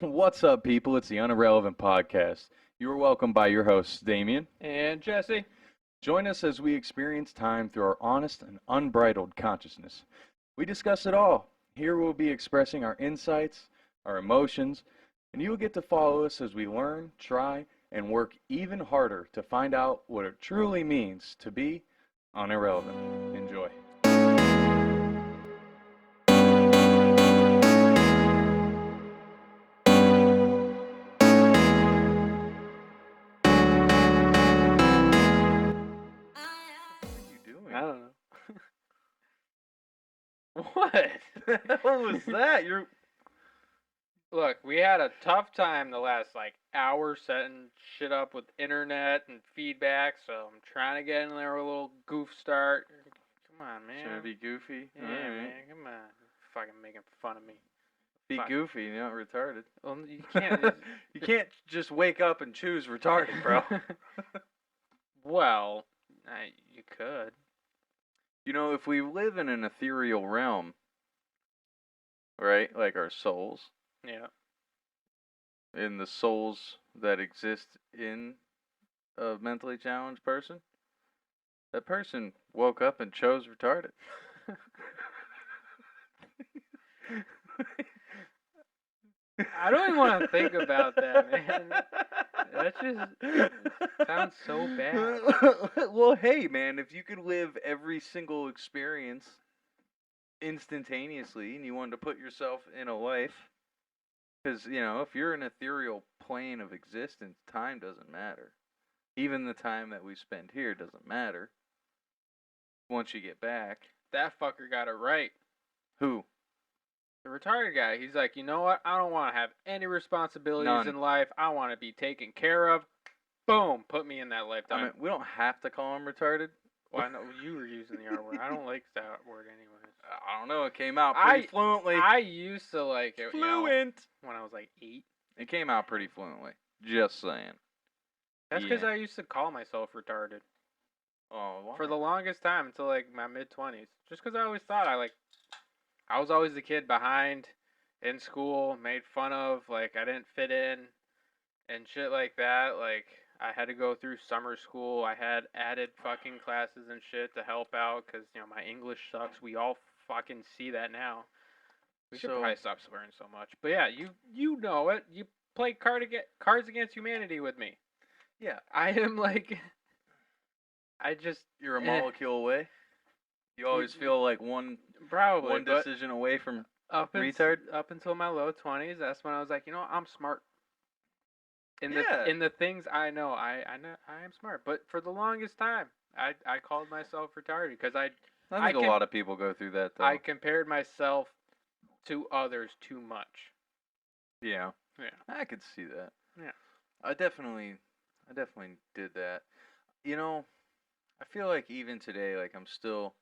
What's up, people? It's the Unirrelevant podcast. You are welcomed by your hosts, Damian. And Jesse. Join us as we experience time through our honest and unbridled consciousness. We discuss it all. Here we'll be expressing our insights, our emotions, and you will get to follow us as we learn, try, and work even harder to find out what it truly means to be unirrelevant. Enjoy. What are you doing? I don't know. What? What was that? Look, we had a tough time the last hour setting shit up with internet and feedback, so I'm trying to get in there with a little goof start. Come on, man. Trying to be goofy. Yeah, man. Come on. Fucking making fun of me. Be Fuck. goofy, you're not retarded. Well, you can't. You can't just wake up and choose retarded, bro. Well, you could. You know, if we live in an ethereal realm, right? Like our souls, Yeah. in the souls that exist in a mentally challenged person, that person woke up and chose retarded. I don't even want to think about that, man. That just sounds so bad. Well, hey, man, if you could live every single experience instantaneously and you wanted to put yourself in a life, because, you know, if you're an ethereal plane of existence, time doesn't matter. Even the time that we spend here doesn't matter once you get back. That fucker got it right. Who? The retarded guy, he's like, you know what? I don't want to have any responsibilities None. in life. I want to be taken care of. Boom, put me in that lifetime. I mean, we don't have to call him retarded. Well, I know you were using the R word. I don't like that word anyways. I don't know. It came out pretty fluently. I used to like it, Fluent. when I was like 8. It came out pretty fluently. Just saying. That's because Yeah. I used to call myself retarded Oh, why? for the longest time until like my mid 20s. Just because I always thought I was always the kid behind in school, made fun of, like I didn't fit in and shit like that. Like I had to go through summer school. I had added fucking classes and shit to help out because my English sucks. We all fucking see that now. We should So- probably stop swearing so much. But yeah, you know it. You play Cards Against Humanity with me. Yeah. I am like, I just You're a molecule away. You always feel like one probably but decision away from up retard. up until my low 20s. That's when I was like, I'm smart. Yeah. In the things I know, I know I am smart. But for the longest time, I called myself retarded because I I think a can- lot of people go through that though. I compared myself to others too much. Yeah. Yeah. I could see that. Yeah. I definitely did that. You know, I feel like even today, like I'm still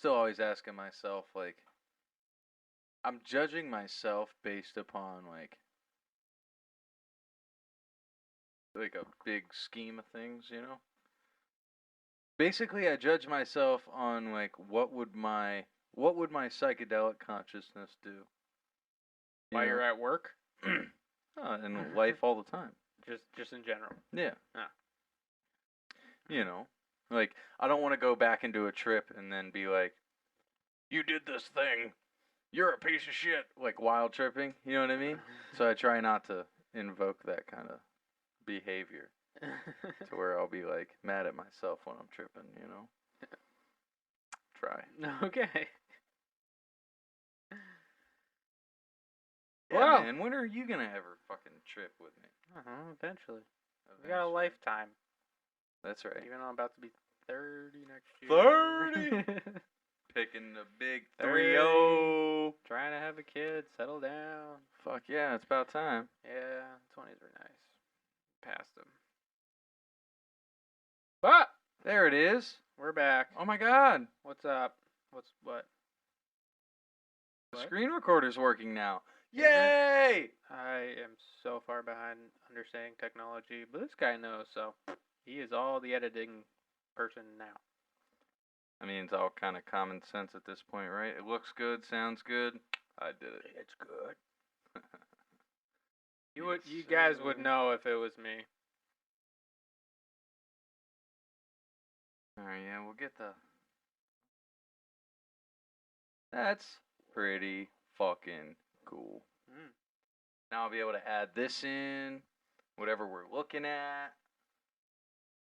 always asking myself, like, I'm judging myself based upon like a big scheme of things, you know? Basically, I judge myself on like what would my psychedelic consciousness do? While you're at work, in life all the time. just in general. Yeah. Ah. You know, like I don't want to go back into a trip and then be like, "You did this thing. You're a piece of shit." Like wild tripping. You know what I mean? So I try not to invoke that kind of behavior to where I'll be like mad at myself when I'm tripping. You know. Try. Okay. Yeah, Well- man. When are you gonna ever fucking trip with me? Eventually. We got a Eventually. lifetime. That's right. Even though I'm about to be 30 next year. 30? Picking the big 3-0. Trying to have a kid, settle down. Fuck yeah, it's about time. Yeah, 20s are nice. Past them. But There it is. we're back. Oh my god. What's up? What? The What? screen recorder's working now. Is it? Yay! I am so far behind understanding technology, but this guy knows, so he is all the editing person now. I mean, it's all kind of common sense at this point, right? It looks good, sounds good. I did it. It's good. You guys would know if it was me. Alright, yeah, we'll get the... That's pretty fucking cool. Mm. Now I'll be able to add this in, whatever we're looking at.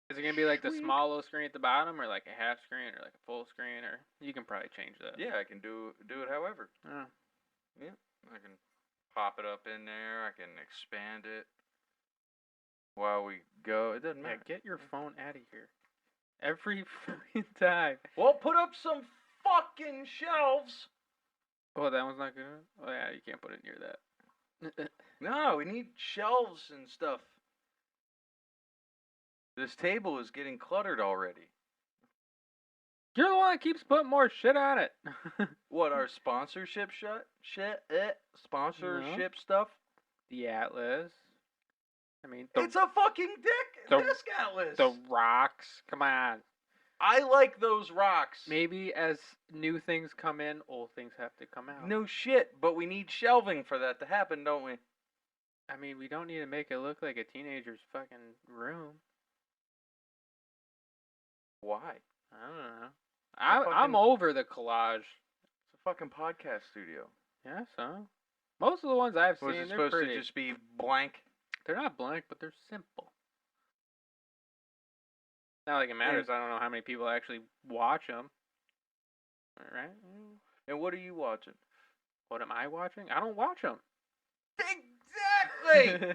Is it gonna be like the Sweet. small little screen at the bottom, or like a half screen, or like a full screen, or you can probably change that. Yeah, I can do it however. Oh. Yeah, I can pop it up in there. I can expand it while we go. It doesn't Yeah, matter. get your phone out of here. Every fucking time. Well, put up some fucking shelves. Oh, that one's not good. Oh yeah, you can't put it near that. No, we need shelves and stuff. This table is getting cluttered already. You're the one that keeps putting more shit on it. What, our sponsorship sponsorship stuff? The Atlas. I mean, It's a fucking disc atlas. the rocks. Come on. I like those rocks. Maybe as new things come in, old things have to come out. No shit, but we need shelving for that to happen, don't we? I mean, we don't need to make it look like a teenager's fucking room. Why? I don't know. I'm over the collage. It's a fucking podcast studio. Yeah, so most of the ones I've seen, Was it they're supposed pretty. to just be blank? They're not blank, but they're simple. Not like it matters. I don't know how many people actually watch them. All right. And what are you watching? What am I watching? I don't watch them. Exactly!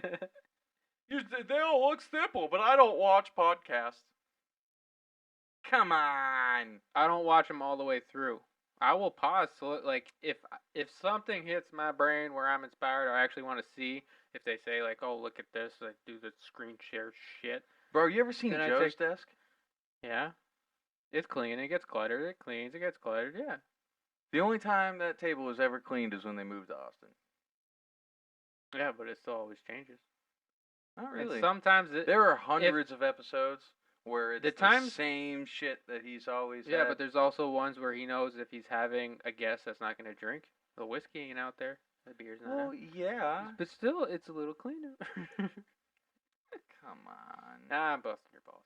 They all look simple, but I don't watch podcasts. Come on! I don't watch them all the way through. I will pause to look, like if something hits my brain where I'm inspired, or I actually want to see if they say like, oh, look at this, like do the screen share shit. Bro, you ever seen Then I Joe's desk? Yeah, it's clean. It gets cluttered. It cleans. It gets cluttered. Yeah. The only time that table was ever cleaned is when they moved to Austin. Yeah, but it still always changes. Not really. And sometimes There are hundreds of episodes where it's the same shit that he's always yeah, had. but there's also ones where he knows if he's having a guest that's not going to drink, the whiskey ain't out there, the beer's not out. Yeah. But still, it's a little cleaner. Come on. I'm busting your balls.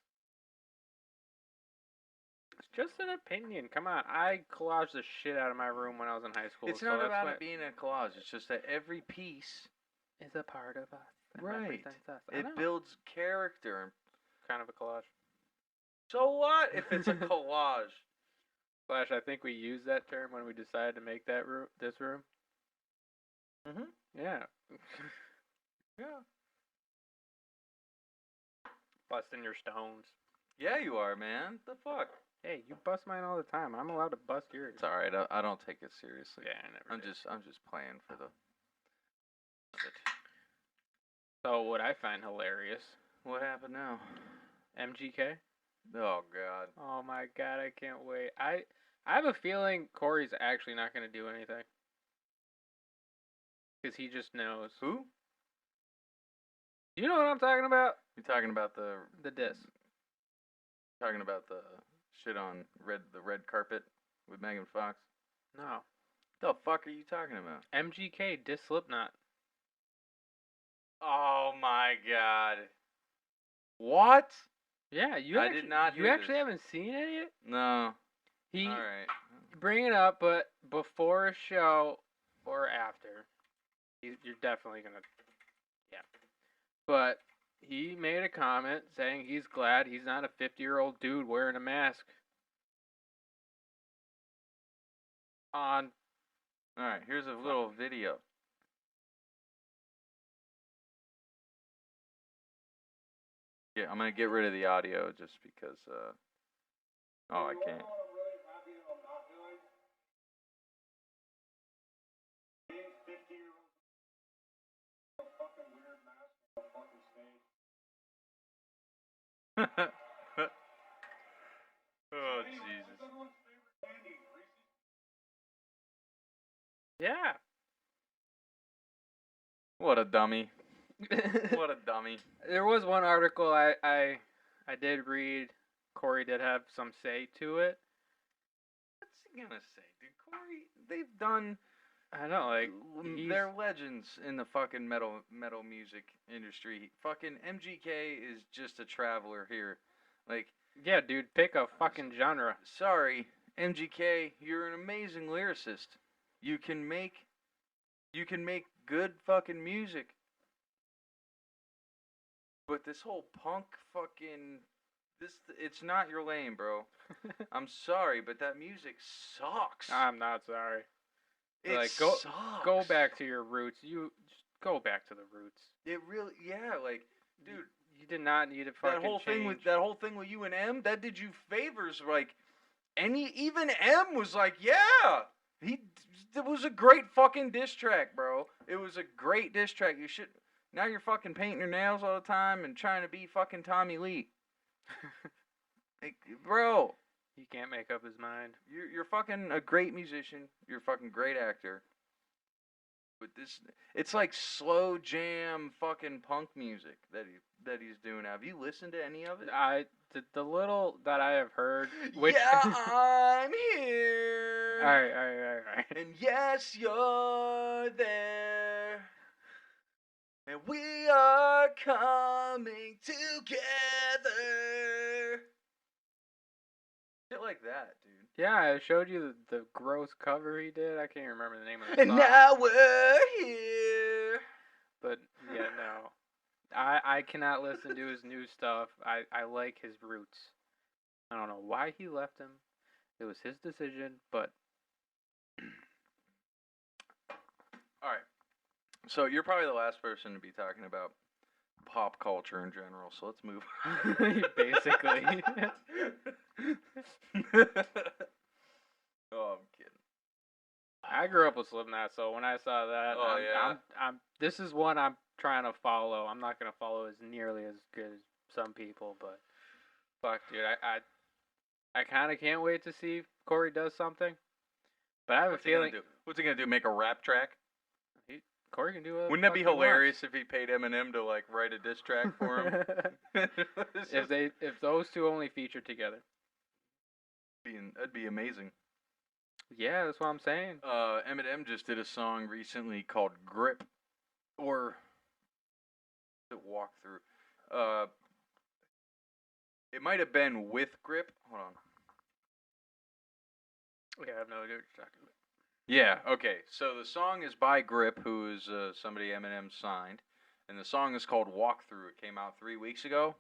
It's just an opinion. Come on. I collaged the shit out of my room when I was in high school. It's not about it being a collage. It's just that every piece is a part of us. That right. represents us. It builds character. Kind of a collage. So what if it's a collage? Flash, I think we used that term when we decided to make that room, this room. Mhm. Yeah. Yeah. Busting your stones. Yeah, you are, man. The fuck? Hey, you bust mine all the time. I'm allowed to bust yours. It's alright. I don't take it seriously. Yeah, I never. did. I'm just playing for the. So what I find hilarious. What happened now? MGK. Oh god. Oh my god, I can't wait. I have a feeling Corey's actually not going to do anything. Because he just knows. Who? You know what I'm talking about? You're talking about the disc. Talking about the shit on the red carpet with Megan Fox? No. The fuck are you talking about? MGK, diss Slipknot. Oh my god. What? Yeah, I did not You hear actually this. haven't seen it yet? No. He Alright. bring it up, but before a show or after, you're definitely gonna, yeah. But he made a comment saying he's glad he's not a 50-year-old dude wearing a mask. On. Alright, here's a little video. Yeah, I'm gonna get rid of the audio just because, oh, I can't. Oh, Jesus. Yeah. What a dummy. What a dummy. There was one article I did read. Corey did have some say to it. What's he gonna say, dude? Corey, they've done I know, like they're legends in the fucking metal music industry. Fucking MGK is just a traveler here. Like, yeah, dude, pick a fucking genre. sorry, MGK, you're an amazing lyricist. You can make good fucking music. But this whole punk fucking it's not your lane, bro. I'm sorry, but that music sucks. I'm not sorry. It Like sucks. go back to your roots. You just go back to the roots. It really, yeah, like, dude. You did not need to fucking change. That whole thing with you and M, that did you favors. Like, even M was like, yeah, it was a great fucking diss track, bro. It was a great diss track. You should. Now you're fucking painting your nails all the time and trying to be fucking Tommy Lee. Like, bro, He can't make up his mind. you're fucking a great musician. You're a fucking great actor. But it's like slow jam fucking punk music that he's doing now. Have you listened to any of it? The little that I have heard. Which Yeah, I'm here. all right. And yes, you're there. And we are coming together. Shit like that, dude. Yeah, I showed you the gross cover he did. I can't remember the name of the And song. now we're here. But yeah, no. I cannot listen to his new stuff. I like his roots. I don't know why he left him. It was his decision, but All right. So you're probably the last person to be talking about pop culture in general. So let's move on. basically. Oh, I'm kidding. I grew up with Slipknot, so when I saw that, I'm this is one I'm trying to follow. I'm not gonna follow as nearly as good as some people, but fuck, dude, I kind of can't wait to see if Corey does something. But I have a feeling What's he gonna do? Make a rap track? Corey can do it. Wouldn't that be hilarious if he paid Eminem to like write a diss track for him? if those two only featured together. That'd be amazing. Yeah, that's what I'm saying. Eminem just did a song recently called "Grip," or "Walkthrough." It might have been with "Grip." Hold on. Yeah, I have no idea what you're talking about. Yeah. Okay. So the song is by Grip, who is somebody Eminem signed, and the song is called "Walkthrough." It came out 3 weeks ago.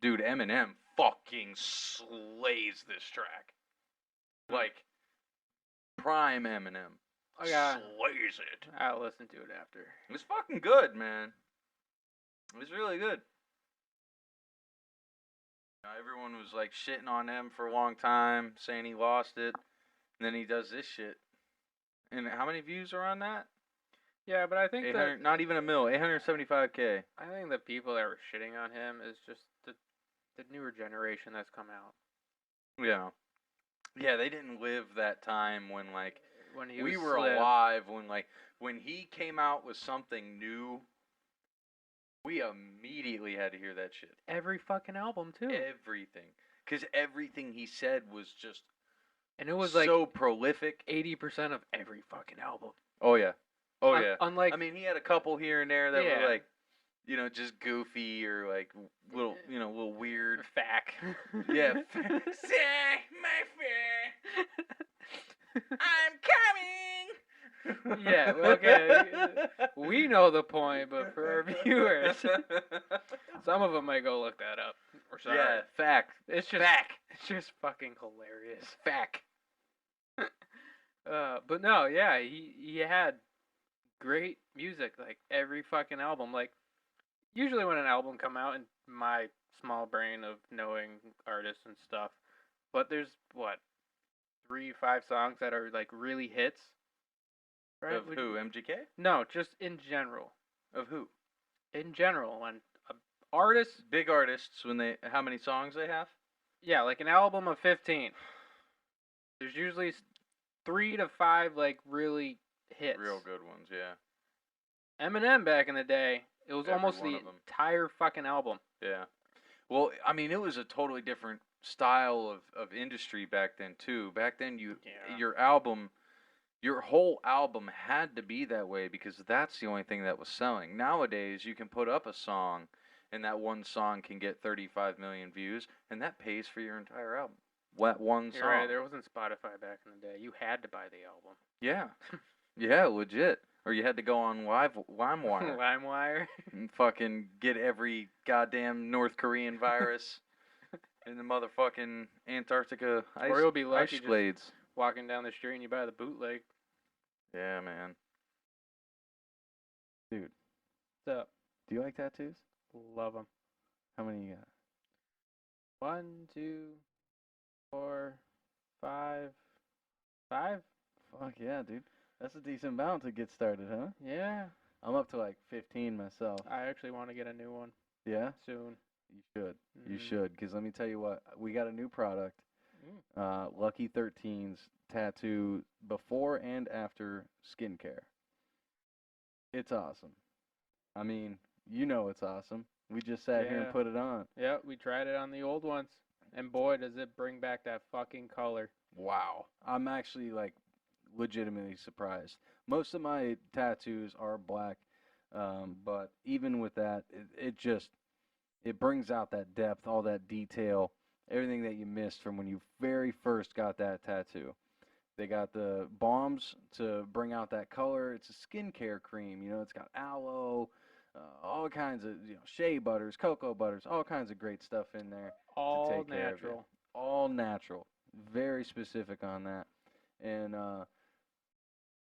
Dude, Eminem fucking slays this track. Like, prime Eminem. Oh, yeah. Slays it. I'll listen to it after. It's fucking good, man. It was really good. Everyone was like shitting on him for a long time, saying he lost it. And then he does this shit. And how many views are on that? Yeah, but I think that not even a mil, 875K. I think the people that were shitting on him is just the newer generation that's come out. Yeah. Yeah, they didn't live that time when we were slim. alive when he came out with something new. We immediately had to hear that shit. Every fucking album too. Everything, because everything he said was just, and it was so prolific. 80% of every fucking album. Oh yeah, yeah. Unlike, I mean, he had a couple here and there that were like, just goofy or like little, little weird. Fack. Yeah. Say my friend, I'm coming. Yeah, okay. We know the point, but for our viewers, some of them might go look that up. Or sorry. Yeah, fact. It's just fact. It's just fucking hilarious. Fact. But no, yeah, he had great music, like every fucking album. Like usually when an album come out, in my small brain of knowing artists and stuff, but there's 3-5 songs that are like really hits. Right? Of who? MGK? No, just in general. Of who? In general, when artists, big artists, how many songs they have? Yeah, like an album of 15. There's usually 3 to 5 like really hits. Real good ones, yeah. Eminem back in the day, it was almost the entire fucking album. Yeah. Well, I mean, it was a totally different style of industry back then too. Back then, your album, your whole album had to be that way because that's the only thing that was selling. Nowadays, you can put up a song, and that one song can get 35 million views, and that pays for your entire album. What one You're song? right. There wasn't Spotify back in the day. You had to buy the album. Yeah, yeah, legit. Or you had to go on LimeWire LimeWire. and fucking get every goddamn North Korean virus in the motherfucking Antarctica Or you'll be ice lucky just blades. walking down the street and you buy the bootleg. Yeah, man. Dude, What's up? do you like tattoos? Love them. How many you got? 1, 2, 4, 5. 5? Fuck yeah, dude. That's a decent amount to get started, huh? Yeah. I'm up to like 15 myself. I actually want to get a new one Yeah? soon. You should. You Mm. should. Because let me tell you what, we got a new product. Mm. Lucky 13's tattoo before and after skincare. It's awesome. I mean, you know it's awesome. We just sat here and Yeah. put it on. Yeah, we tried it on the old ones. And boy, does it bring back that fucking color. Wow. I'm actually like legitimately surprised. Most of my tattoos are black, but even with that, it brings out that depth, all that detail, everything that you missed from when you very first got that tattoo. They got the balms to bring out that color. It's a skincare cream, it's got aloe, all kinds of shea butters, cocoa butters, all kinds of great stuff in there to All take care of you. natural. All natural. Very specific on that. And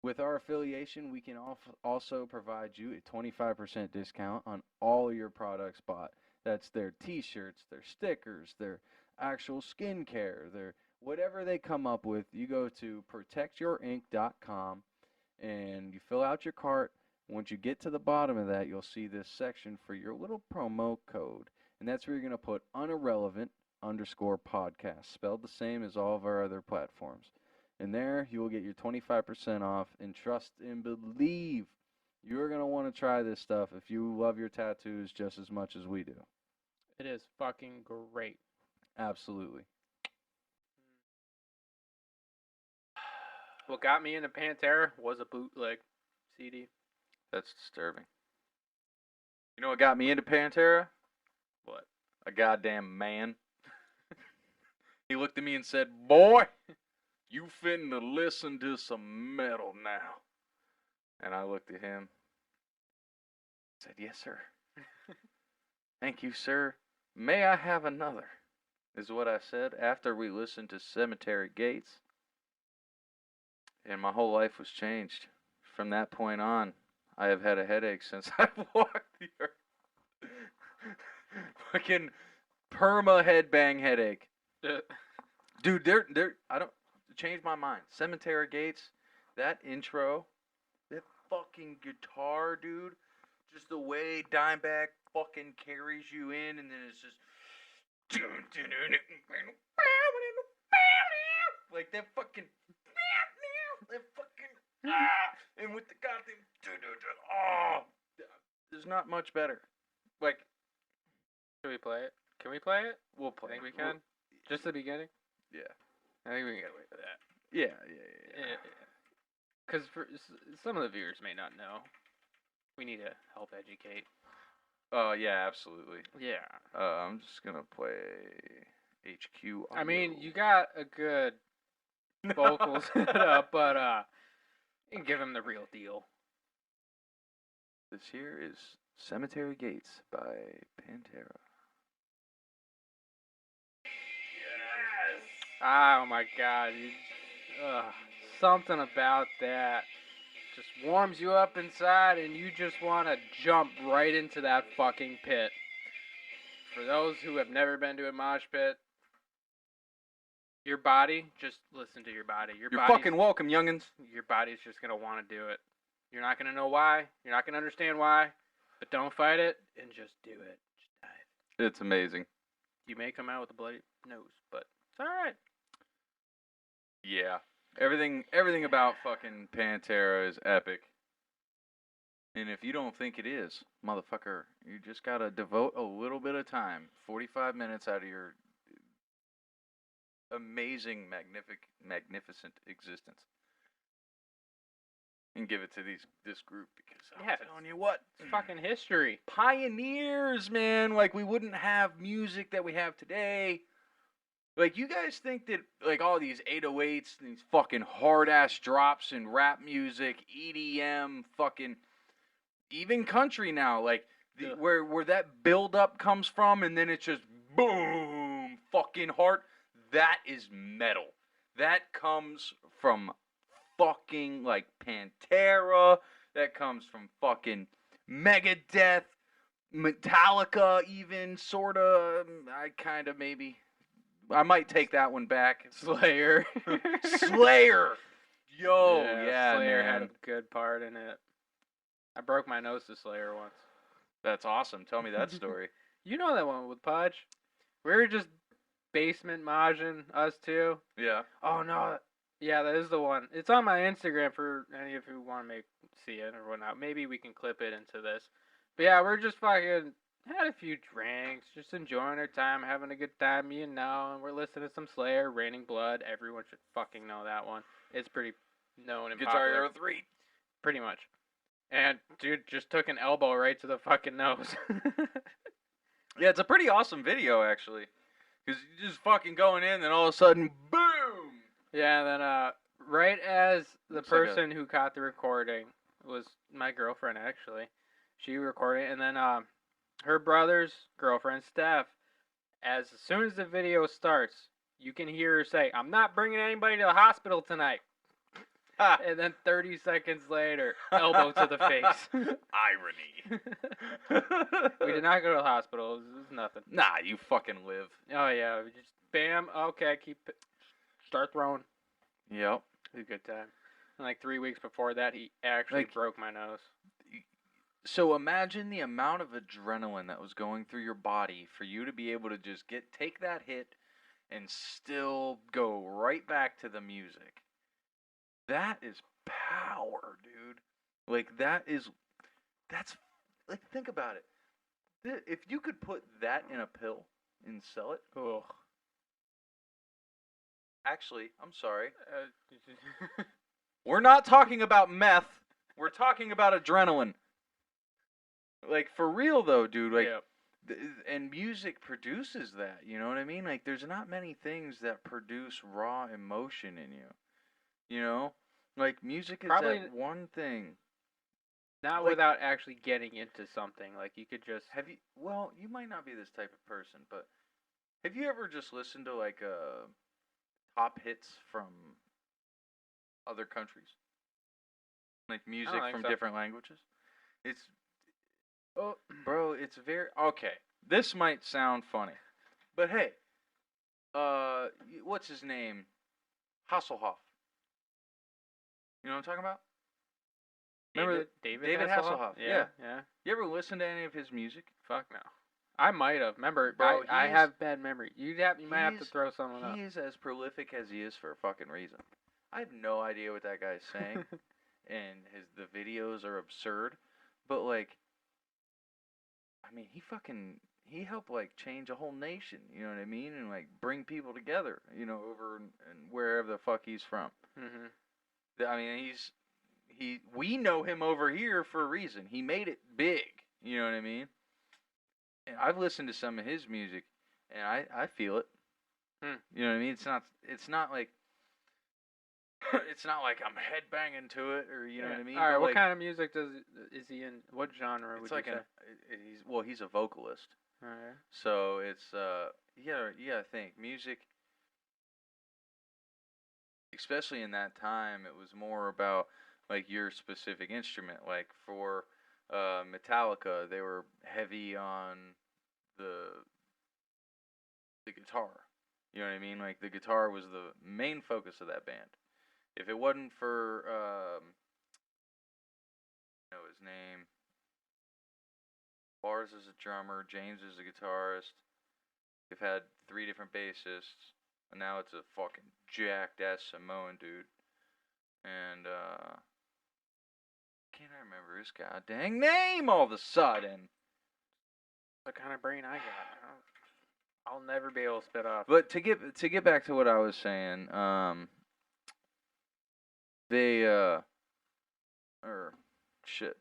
with our affiliation, we can also provide you a 25% discount on all of your products bought. That's their t-shirts, their stickers, their actual skincare, their whatever they come up with. You go to protectyourink.com and you fill out your cart. Once you get to the bottom of that, you'll see this section for your little promo code. And that's where you're going to put unirrelevant_podcast, spelled the same as all of our other platforms. And there you will get your 25% off, and trust and believe you're going to want to try this stuff if you love your tattoos just as much as we do. It is fucking great. Absolutely. What got me into Pantera was a bootleg CD. That's disturbing. You know what got me into Pantera? What? A goddamn man. He looked at me and said, "Boy, you finna listen to some metal now." And I looked at him. Said, "Yes, sir." "Thank you, sir. May I have another?" is what I said after we listened to Cemetery Gates. And my whole life was changed. From that point on, I have had a headache since I walked the earth. Fucking perma headbang headache. Dude, I don't change my mind. Cemetery Gates, that intro, that fucking guitar, dude, just the way Dimebag fucking carries you in, and then it's just like that fucking and with the goddamn there's not much better. Like, Should we play it? Can we play it? we'll play. I think we can. Just the beginning? Yeah. I think we can get away with that. Yeah. Because some of the viewers may not know. We need to help educate. Oh, yeah, absolutely. Yeah. I'm just gonna play HQ audio. I mean, you got a good vocal set up, but you can give him the real deal. This here is Cemetery Gates by Pantera. Oh my god. Something about that just warms you up inside and you just want to jump right into that fucking pit. For those who have never been to a mosh pit, your body, just listen to your body. You're fucking welcome, youngins. Your body's just going to want to do it. You're not going to know why. You're not going to understand why. But don't fight it and just do it. Just dive. It's amazing. You may come out with a bloody nose, but it's alright. Yeah. Everything about fucking Pantera is epic. And if you don't think it is, motherfucker, you just gotta devote a little bit of time, 45 minutes out of your amazing, magnificent existence. and give it to this group because I'm Yeah, telling you what, It's fucking history. pioneers, man. Like we wouldn't have music that we have today. Like you guys think that like all these 808s, these fucking hard ass drops in rap music, EDM, fucking even country now, like Yeah. where that build up comes from, and then it's just boom, fucking hard. That is metal. That comes from fucking like Pantera. That comes from fucking Megadeth, Metallica, even sorta. I kind of maybe. I might take that one back. Slayer. Slayer. Yo, yeah, Slayer man. had a good part in it. I broke my nose to Slayer once. That's awesome. Tell me that story. You know that one with Pudge? We were just basement mahjong, us two. Yeah. Oh no. Yeah, that is the one. It's on my Instagram for any of you who want to see it or whatnot. Maybe we can clip it into this. But yeah, we're just fucking had a few drinks, just enjoying our time, having a good time, and we're listening to some Slayer, Raining Blood. Everyone should fucking know that one. It's pretty known and Guitar popular. Hero 3. Pretty much. And dude just took an elbow right to the fucking nose. Yeah, it's a pretty awesome video actually. Cause you're just fucking going in, and all of a sudden, boom. Yeah, and then right as the Looks like person who caught the recording was my girlfriend actually. She recorded it, and then her brother's girlfriend, Steph, as soon as the video starts, you can hear her say, "I'm not bringing anybody to the hospital tonight." And then 30 seconds later, elbow to the face. Irony. We did not go to the hospital. It was nothing. Nah, you fucking live. Oh yeah, we just bam. Okay, start throwing. Yep. It was a good time. And like 3 weeks before that, he actually broke my nose. So imagine the amount of adrenaline that was going through your body for you to be able to just take that hit and still go right back to the music. That is power, dude. Like that's like think about it. If you could put that in a pill and sell it. Ugh. Actually, I'm sorry. We're not talking about meth. We're talking about adrenaline. Like for real though, dude. Like, and music produces that. You know what I mean? Like, there's not many things that produce raw emotion in you. You know, like music is Probably that one thing. Not Like- without actually getting into something. Like you could just. Have you? Well, you might not be this type of person, but have you ever just listened to like top hits from other countries, like music think from so. different languages? It's Oh, bro, it's very okay. This might sound funny, but hey, what's his name? Hasselhoff. You know what I'm talking about? Remember David Hasselhoff? Yeah. Yeah. You ever listen to any of his music? Fuck no. I might have. Remember, Bro, I he's- have bad memory. You might have to he's- throw someone up. He is as prolific as he is for a fucking reason. I have no idea what that guy's saying, and the videos are absurd. But like, I mean, he helped like change a whole nation. You know what I mean? And like bring people together. You know, over and wherever the fuck he's from. Mm-hmm. I mean, we know him over here for a reason. He made it big. You know what I mean? And I've listened to some of his music, and I feel it. You know what I mean? It's not like it's not like I'm headbanging to it, or you know what I mean. All right, But what like, kind of music is he in? What genre would it's you like say? he's a vocalist, All right. so it's I think music, especially in that time, it was more about like your specific instrument. Like for Metallica, they were heavy on the guitar. You know what I mean? Like the guitar was the main focus of that band. If it wasn't for know his name. Lars is a drummer, James is a guitarist. We've had 3 different bassists, and now it's a fucking jacked ass Samoan dude. And can't I remember his goddamn name all of a sudden? The kind of brain I got. I'll never be able to spit off. But to get back to what I was saying, they or shit.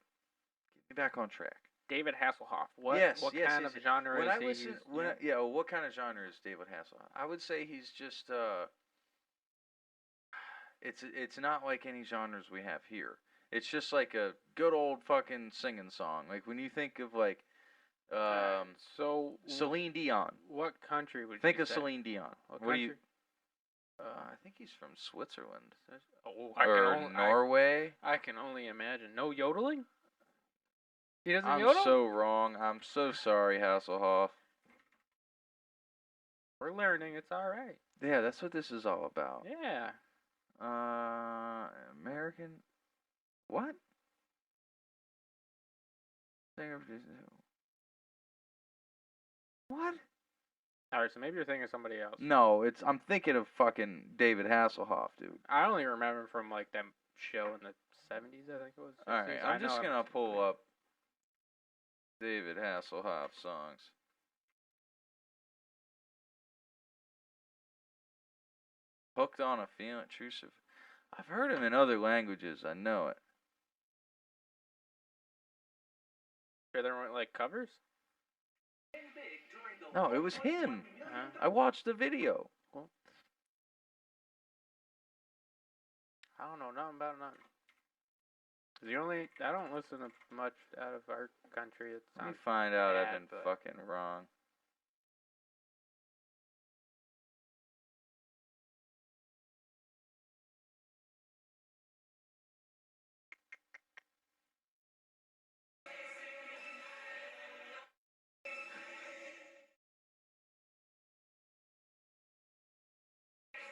Get me back on track. David Hasselhoff. What Yes, what yes, kind yes, of genre when is I he? listen, what kind of genre is David Hasselhoff? I would say he's just it's not like any genres we have here. It's just like a good old fucking singing song. Like when you think of like so Celine Dion. what country would Think you of say? Celine Dion. What What do you? country? I think he's from Switzerland Oh, or Norway. I can only imagine. No yodeling? He doesn't I'm yodel? so wrong. I'm so sorry, Hasselhoff. We're learning. It's all right. Yeah, that's what this is all about. Yeah. American. What? Singer. What? All right, so maybe you're thinking of somebody else. No, I'm thinking of fucking David Hasselhoff, dude. I only remember him from like that show in the 70s, I think it was. 60s. All right, I'm just him. gonna pull up David Hasselhoff songs. Hooked on a Feeling, Intrusive. I've heard him in other languages. I know it. Sure, there weren't like covers. No, it was him. Uh-huh. I watched the video. Well, I don't know nothing about nothing. I don't listen to much out of our country. Let me find out bad, I've been but- fucking wrong.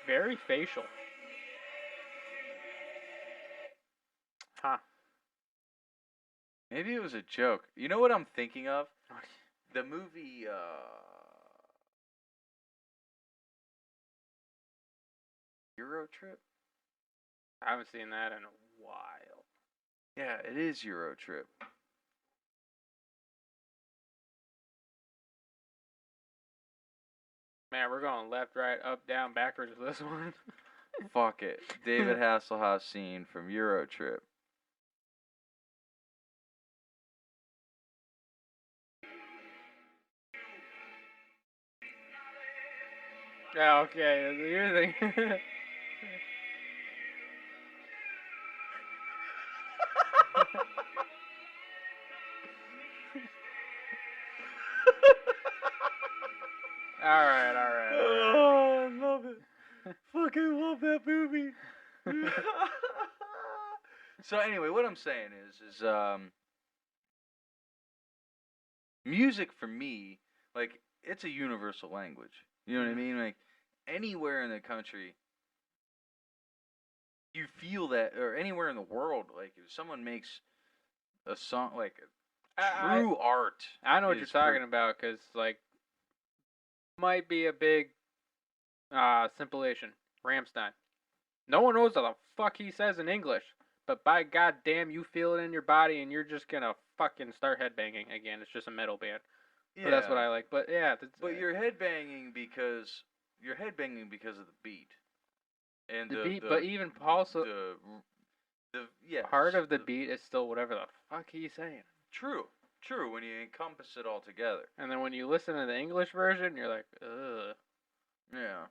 Very facial. Huh. Maybe it was a joke. You know what I'm thinking of? The movie, Euro Trip? I haven't seen that in a while. Yeah, it is Euro Trip. Man, we're going left, right, up, down, backwards with this one. Fuck it. David Hasselhoff scene from Euro Trip. Yeah, okay. You're thinking. Alright. Oh, I love it. Fucking love that movie. So anyway, what I'm saying is music for me, like, it's a universal language. You know what I mean? Like, anywhere in the country, you feel that, or anywhere in the world, like, if someone makes a song, like, true art. I know what you're talking about, because, like, might be a big simulation. Ramstein. No one knows what the fuck he says in English, but by goddamn, you feel it in your body, and you're just gonna fucking start headbanging again. It's just a metal band. Yeah. But that's what I like. But yeah. But you're headbanging because of the beat. And the beat, but even also part of the beat is still whatever the fuck he's saying. True, when you encompass it all together. And then when you listen to the English version, you're like, ugh. Yeah.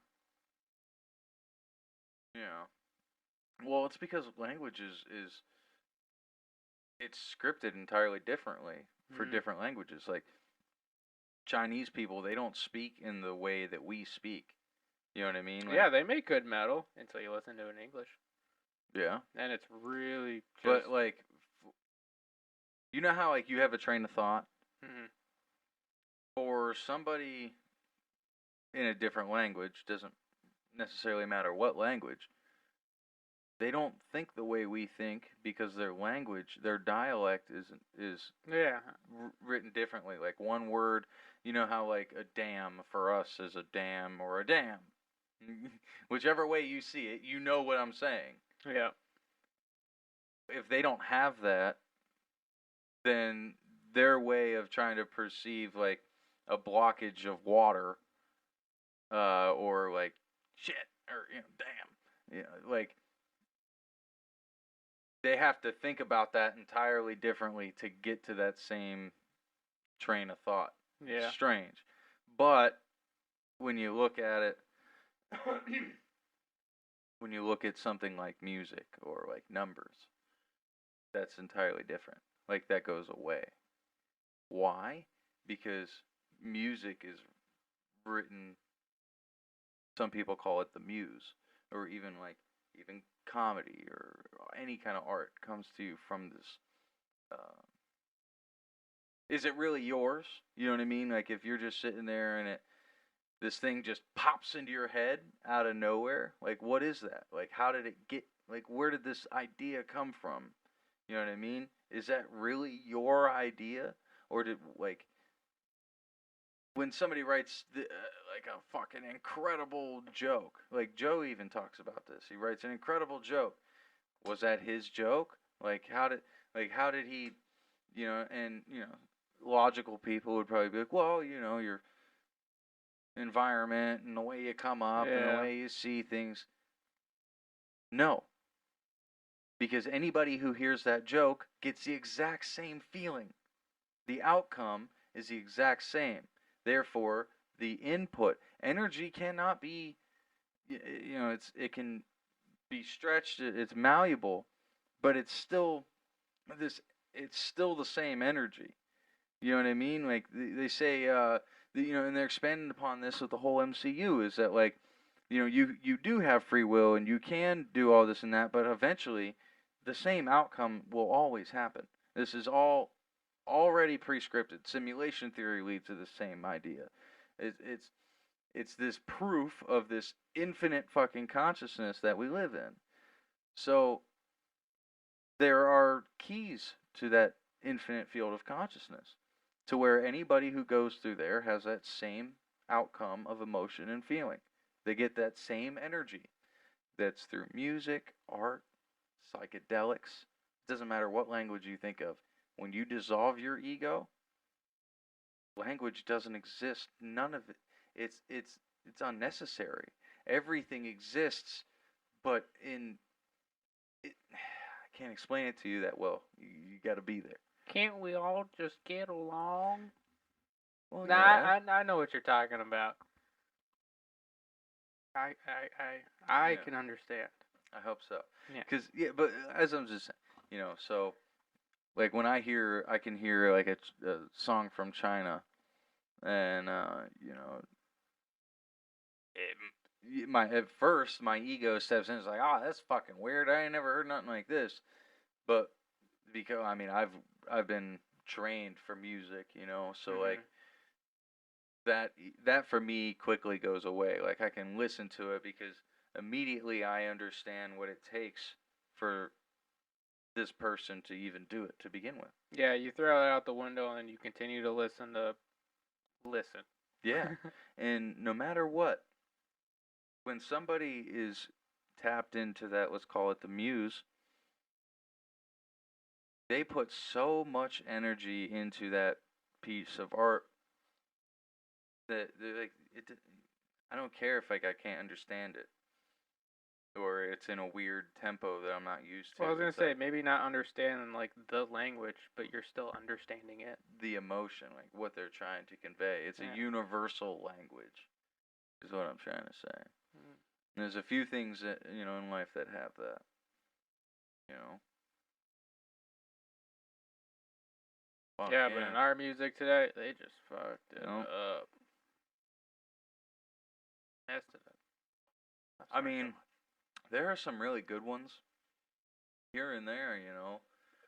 Well, it's because language is it's scripted entirely differently for different languages. Like Chinese people, they don't speak in the way that we speak. You know what I mean? Like, yeah, they make good metal until you listen to it in English. Yeah. And it's really just... But, like, you know how, like, you have a train of thought? Mm-hmm. For somebody in a different language, doesn't necessarily matter what language, they don't think the way we think because their language, their dialect is written differently. Like, one word, you know how, like, a dam for us is a dam or a dam. Whichever way you see it, you know what I'm saying. Yeah. If they don't have that, then their way of trying to perceive, like, a blockage of water, or, like, shit, or, damn, like, they have to think about that entirely differently to get to that same train of thought. Yeah. It's strange. But when you look at it, when you look at something like music or like numbers, that's entirely different. Like that goes away. Why? Because music is written, some people call it the muse, or even comedy or any kind of art comes to you from this. Uh, is it really yours? You know what I mean? Like if you're just sitting there and this thing just pops into your head out of nowhere, like what is that? Like how did it get? Like where did this idea come from? You know what I mean? Is that really your idea, or did like when somebody writes like a fucking incredible joke, like Joe even talks about this. He writes an incredible joke. Was that his joke? How did he, and logical people would probably be like, well, your environment and the way you come up and the Yeah. way you see things. No, because anybody who hears that joke gets the exact same feeling. The outcome is the exact same. Therefore, the input energy cannot be, it can be stretched. It's malleable, but it's still this. It's still the same energy. You know what I mean? Like they say, and they're expanding upon this with the whole MCU is that like, you do have free will and you can do all this and that, but eventually, the same outcome will always happen. This is all already prescripted. Simulation theory leads to the same idea. It's this proof of this infinite fucking consciousness that we live in. So there are keys to that infinite field of consciousness to where anybody who goes through there has that same outcome of emotion and feeling. They get that same energy. That's through music, art, psychedelics. It doesn't matter what language you think of. When you dissolve your ego, language doesn't exist. None of it. It's unnecessary. Everything exists, but I can't explain it to you that well. You got to be there. Can't we all just get along? Well, Nah, yeah. I know what you're talking about. I Yeah. can understand. I hope so. Yeah. Cause but as I'm just saying, so like when I can hear like a song from China, and at first my ego steps in. It's like, oh, that's fucking weird. I ain't never heard nothing like this. But because I mean I've been trained for music, so like that for me quickly goes away. Like I can listen to it because immediately I understand what it takes for this person to even do it to begin with. Yeah, you throw it out the window and then you continue to listen. Yeah. And no matter what, when somebody is tapped into that, let's call it the muse, they put so much energy into that piece of art that they're like, I don't care if like I can't understand it or it's in a weird tempo that I'm not used to. Well, I was gonna It's say like maybe not understanding like the language, but you're still understanding it. the emotion, like what they're trying to convey. It's a universal language, is what I'm trying to say. Mm. And there's a few things that in life that have that. Fuck Yeah, but in our music today, they just fucked it up. Messed it up. I mean, there are some really good ones here and there,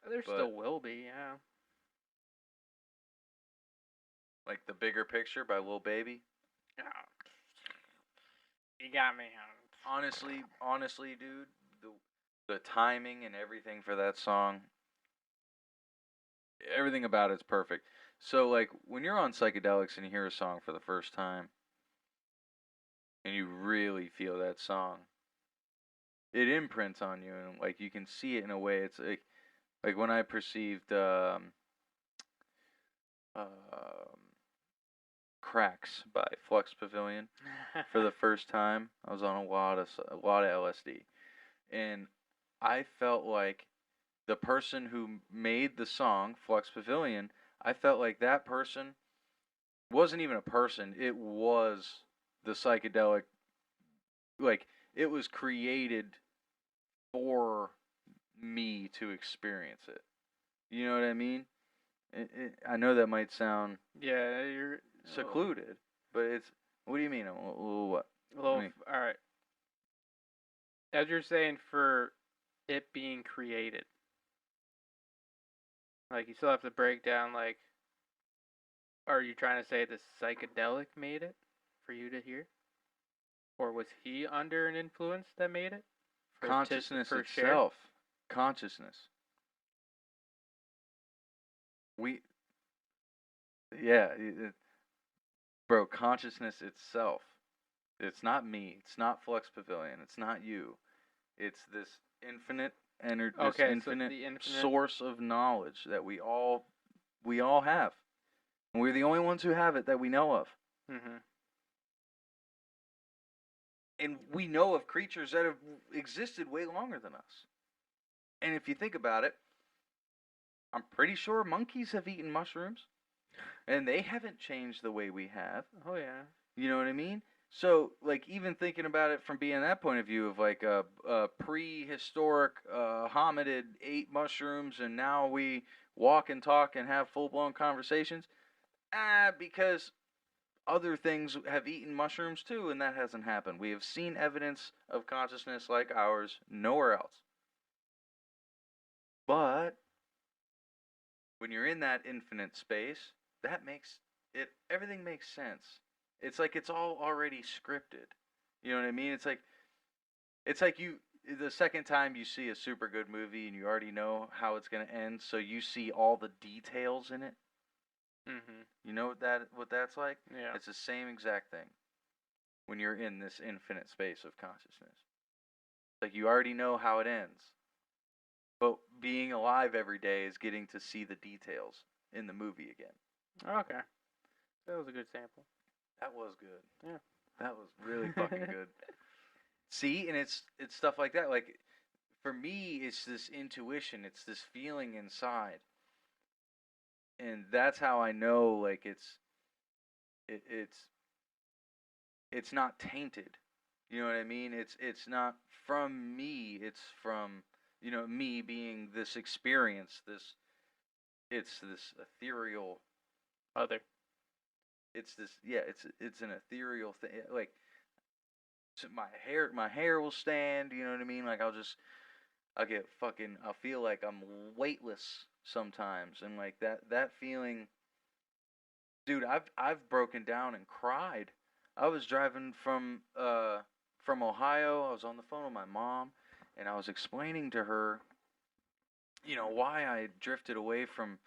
There still will be, yeah. Like The Bigger Picture by Lil Baby. Oh. You got me. Honestly, dude, the timing and everything for that song, everything about it's perfect. So like when you're on psychedelics and you hear a song for the first time and you really feel that song, it imprints on you and like you can see it in a way. It's like when I perceived Cracks by Flux Pavilion for the first time. I was on a lot of LSD, and I felt like the person who made the song Flux Pavilion, I felt like that person wasn't even a person. It was the psychedelic, like it was created for me to experience it. You know what I mean? I know that might sound Yeah, you're secluded, but it's. What do you mean? A little what? all right. As you're saying, for it being created, like you still have to break down. Like, are you trying to say the psychedelic made it for you to hear, or was he under an influence that made it? Consciousness for itself. Consciousness. We. Yeah, bro. Consciousness itself. It's not me. It's not Flux Pavilion. It's not you. It's this infinite energy, this Okay, so infinite the infinite. source of knowledge that we all have, and we're the only ones who have it that we know of. Mhm. And we know of creatures that have existed way longer than us. And if you think about it, I'm pretty sure monkeys have eaten mushrooms, and they haven't changed the way we have. Oh yeah. You know what I mean? So, like, even thinking about it from being that point of view of like a prehistoric hominid ate mushrooms, and now we walk and talk and have full blown conversations. Because other things have eaten mushrooms too, and that hasn't happened. We have seen evidence of consciousness like ours nowhere else. But when you're in that infinite space, that makes it everything makes sense. It's like it's all already scripted. You know what I mean? It's like you the second time you see a super good movie and you already know how it's going to end, so you see all the details in it. Mhm. You know what that's like? Yeah. It's the same exact thing when you're in this infinite space of consciousness. Like you already know how it ends. But being alive every day is getting to see the details in the movie again. Okay. That was a good sample. That was good. Yeah. That was really fucking good. See, and it's stuff like that. Like for me, it's this intuition. It's this feeling inside, and that's how I know. Like it, it's not tainted. You know what I mean? It's not from me. It's from me being this experience. It's this ethereal. Other. It's this yeah. It's an ethereal thing. Like so my hair will stand. You know what I mean? Like I'll feel like I'm weightless sometimes, and like that feeling, dude. I've broken down and cried. I was driving from Ohio. I was on the phone with my mom, and I was explaining to her, why I drifted away from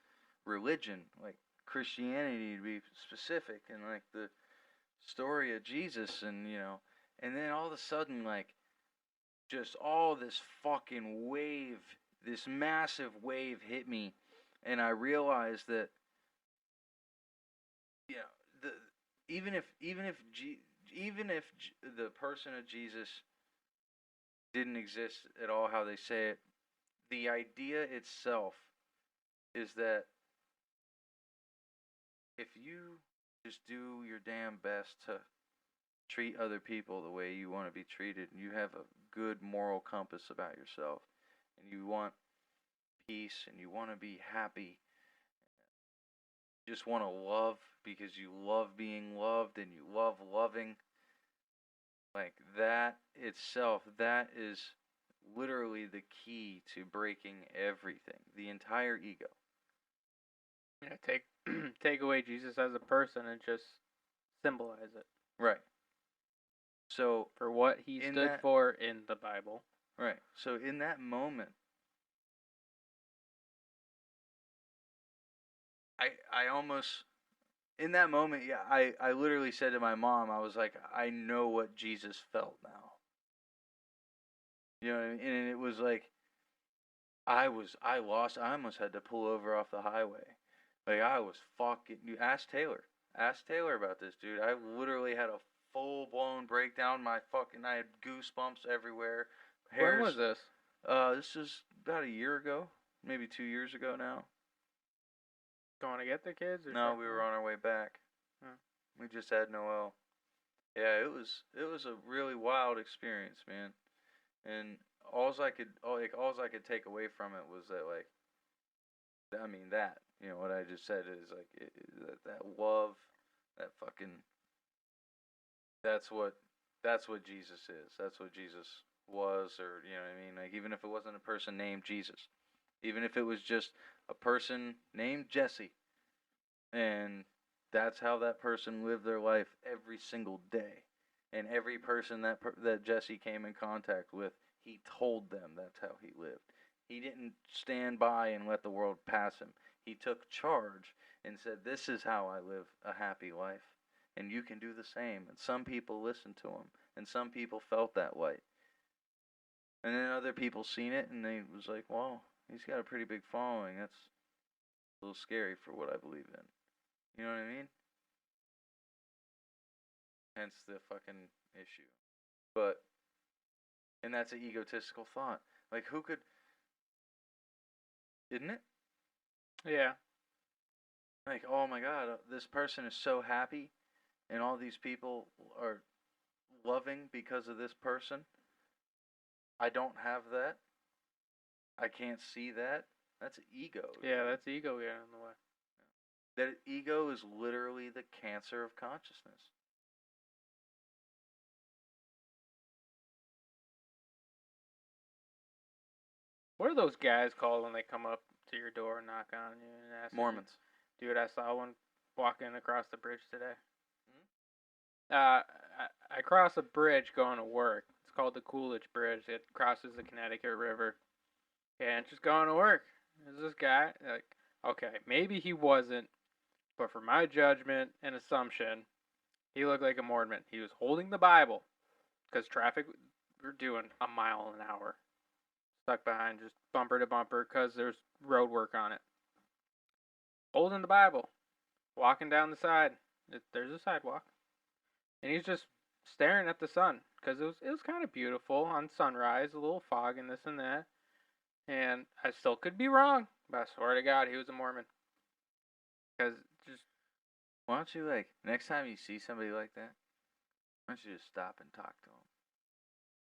religion, like Christianity to be specific, and like the story of Jesus, and then all of a sudden, like just all this fucking wave, this massive wave hit me, and I realized that the even if the person of Jesus didn't exist at all, how they say it, the idea itself is that if you just do your damn best to treat other people the way you want to be treated, and you have a good moral compass about yourself, and you want peace, and you want to be happy, you just want to love because you love being loved and you love loving, like that itself, that is literally the key to breaking everything, the entire ego. Yeah. Take take away Jesus as a person and just symbolize it Right. So for what he stood for in the Bible. right. So in that moment, I almost in that moment, yeah, I literally said to my mom, I was like, I know what Jesus felt now. You know what I mean? And it was like I almost had to pull over off the highway. Like I was fucking. You ask Taylor. Ask Taylor about this, dude. I literally had a full blown breakdown. I had goosebumps everywhere. When was this? This was about a year ago. maybe 2 years ago now. Going to get the kids? Or No, we were on our way back. Huh. We just had Noel. Yeah, it was a really wild experience, man. And alls I could take away from it was that, like, I mean, that, you know, what I just said is like that love, that fucking, that's what Jesus is. That's what Jesus was, or, you know what I mean? Like, even if it wasn't a person named Jesus, even if it was just a person named Jesse, and that's how that person lived their life every single day. And every person that Jesse came in contact with, he told them that's how he lived. He didn't stand by and let the world pass him. He took charge and said, "This is how I live a happy life, and you can do the same." And some people listened to him, and some people felt that way. And then other people seen it, and they was like, "Well, he's got a pretty big following. That's a little scary for what I believe in." You know what I mean? Hence the fucking issue. But, and that's an egotistical thought. Like, who could, isn't it? Yeah. Like, oh my God, this person is so happy, and all these people are loving because of this person. I don't have that. I can't see that. That's ego. Yeah, that's ego getting in the way. That ego is literally the cancer of consciousness. What are those guys called when they come up to your door and knock on you and ask? Mormons. Dude, I saw one walking across the bridge today. Hmm? I cross a bridge going to work. It's called the Coolidge Bridge. It crosses the Connecticut River. And just going to work. There's this guy. Like, okay, maybe he wasn't, but for my judgment and assumption, he looked like a Mormon. He was holding the Bible because traffic, we're doing a mile an hour. Stuck behind just bumper to bumper because there's road work on it. Holding the Bible, walking down the side. There's a sidewalk, and he's just staring at the sun because it was kind of beautiful on sunrise, a little fog and this and that. And I still could be wrong, but I swear to God, he was a Mormon. Because just, Why don't you, like, next time you see somebody like that, why don't you just stop and talk to them?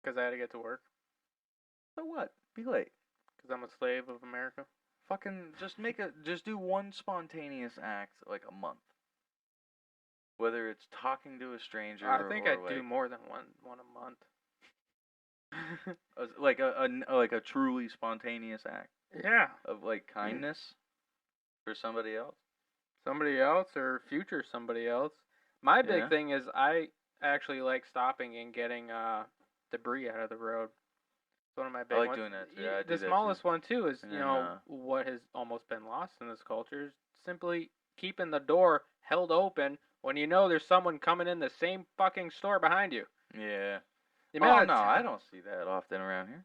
because I had to get to work. So what? Be late. Because I'm a slave of America. Fucking just do one spontaneous act like a month. Whether it's talking to a stranger, I think or I do more than one a month. like a truly spontaneous act Yeah. of, like, kindness for somebody else. Somebody else or future somebody else. My big Yeah. thing is I actually like stopping and getting debris out of the road. It's one of my big I like ones. doing that too. I do The that smallest too. one too is, And you then, know, what has almost been lost in this culture is simply keeping the door held open when you know there's someone coming in the same fucking store behind you. Yeah. The Oh amount no, of I don't see that often around here.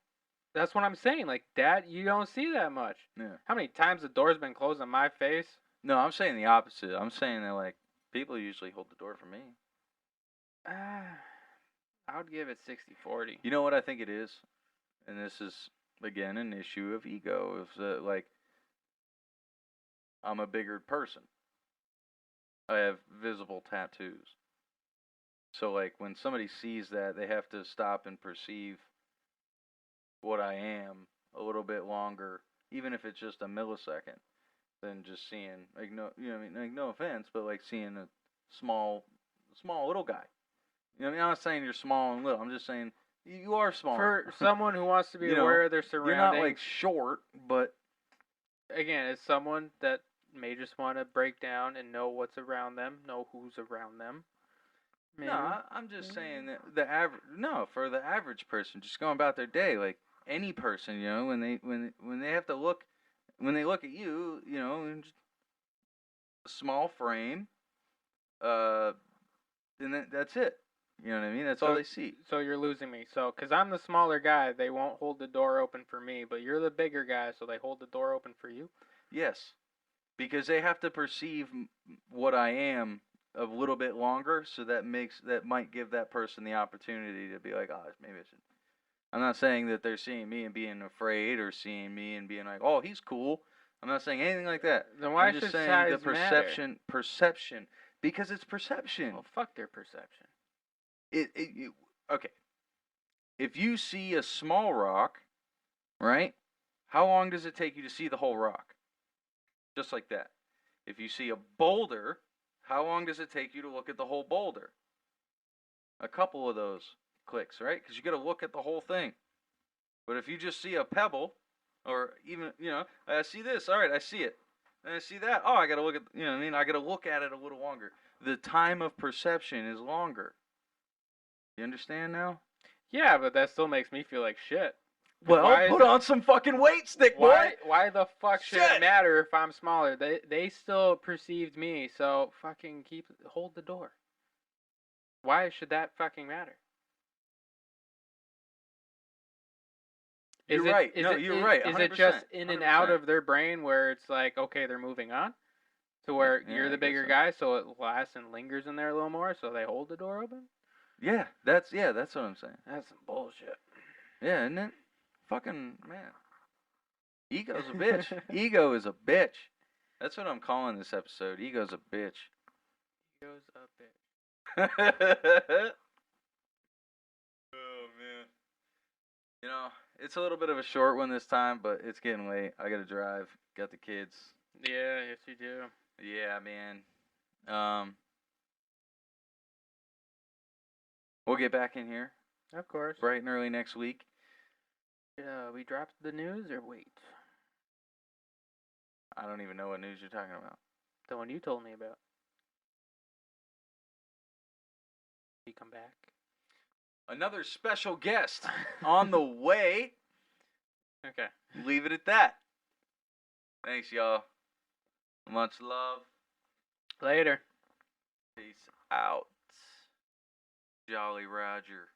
That's what I'm saying. Like that, you don't see that much. Yeah. How many times the door's been closed on my face? No, I'm saying the opposite. I'm saying that, like, people usually hold the door for me. I would give it 60-40. You know what I think it is? And this is, again, an issue of ego. Is that, like, I'm a bigger person. I have visible tattoos. So, like, when somebody sees that, they have to stop and perceive what I am a little bit longer, even if it's just a millisecond, than just seeing, like, no, you know what I mean? Like, no offense, but, like, seeing a small little guy. You know what I mean? I'm not saying you're small and little. I'm just saying you are small. For someone who wants to be You know, aware of their You're surroundings, not, like, short, but again, it's someone that may just want to break down and know what's around them, know who's around them. Maybe. no, I'm just saying that for the average person, just going about their day, like any person, you know, when they have to look, when they look at you, you know, in just a small frame, then that's it. You know what I mean? That's all they see. So you're losing me. So, because I'm the smaller guy, they won't hold the door open for me, but you're the bigger guy, so they hold the door open for you? Yes, because they have to perceive what I am a little bit longer, so that might give that person the opportunity to be like, oh, maybe I should I'm not saying that they're seeing me and being afraid or seeing me and being like, oh, he's cool. I'm not saying anything like that. Then why I'm just should saying the size matter? perception, because it's perception. Well, fuck their perception. Okay. If you see a small rock, right? How long does it take you to see the whole rock? Just like that. If you see a boulder, how long does it take you to look at the whole boulder? A couple of those clicks, right? Because you got to look at the whole thing. But if you just see a pebble, or even, I see this, all right, I see it. And I see that, oh, I got to look at, you know what I mean? I got to look at it a little longer. The time of perception is longer. You understand now? Yeah, but that still makes me feel like shit. Well, put on some fucking weight, stick boy. Why the fuck should Shit. it matter if I'm smaller? They still perceived me, so fucking hold the door. Why should that fucking matter? You're right. You're right. 100%, Is it just in and out 100%. of their brain where it's like, okay, they're moving on? To where Yeah, you're I the guess bigger so. guy, so it lasts and lingers in there a little more, so they hold the door open? Yeah, that's what I'm saying. That's some bullshit. Yeah, isn't it? Fucking man. Ego's a bitch. Ego is a bitch. That's what I'm calling this episode. Ego's a bitch. Ego's a bitch. Oh man. It's a little bit of a short one this time, but it's getting late. I gotta drive. Got the kids. Yeah, yes you do. Yeah, man. We'll get back in here Of course. bright and early next week. We dropped the news or wait? I don't even know what news you're talking about. The one you told me about. You come back. Another special guest on the way. Okay. Leave it at that. Thanks, y'all. Much love. Later. Peace out. Jolly Roger.